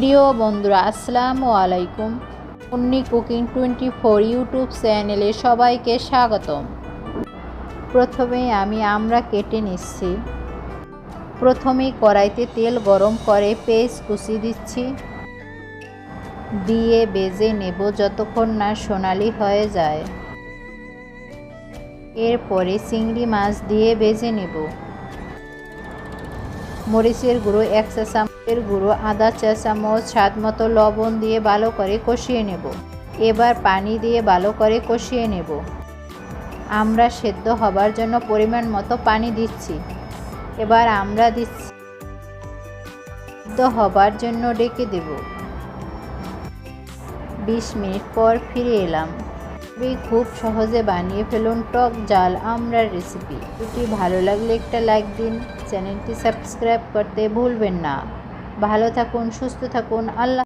প্রিয় বন্ধুরা, আসসালামু আলাইকুম। মুন্নি কুকিং 24 ইউটিউব চ্যানেলে সবাইকে স্বাগতম। প্রথমে আমি আমরা কেটে নিচ্ছি। প্রথমেই কড়াইতে তেল গরম করে পেঁয়াজ কুচি দিচ্ছি, দিয়ে ভেজে নেব যতক্ষণ না সোনালি হয়ে যায়। এরপরে চিংড়ি মাছ দিয়ে ভেজে নেব। মরিচের গুঁড়ো 1 চা চামচের গুঁড়ো, আদা চা চামচ, স্বাদ মতো লবণ দিয়ে ভালো করে কষিয়ে নেব। এবার পানি দিয়ে ভালো করে কষিয়ে নেব। আমরা সেদ্ধ হবার জন্য পরিমাণ মতো পানি দিচ্ছি। এবার আমরা দিচ্ছি, সেদ্ধ হবার জন্য ঢেকে দেব। 20 মিনিট পর ফিরে এলাম। খুব সহজে বানিয়ে ফেলুন টক ঝাল আমড়ার রেসিপি। ভিডিওটি ভালো লাগলে একটা লাইক দিন, চ্যানেলটি সাবস্ক্রাইব করতে ভুলবেন না। ভালো থাকুন, সুস্থ থাকুন। আল্লাহ।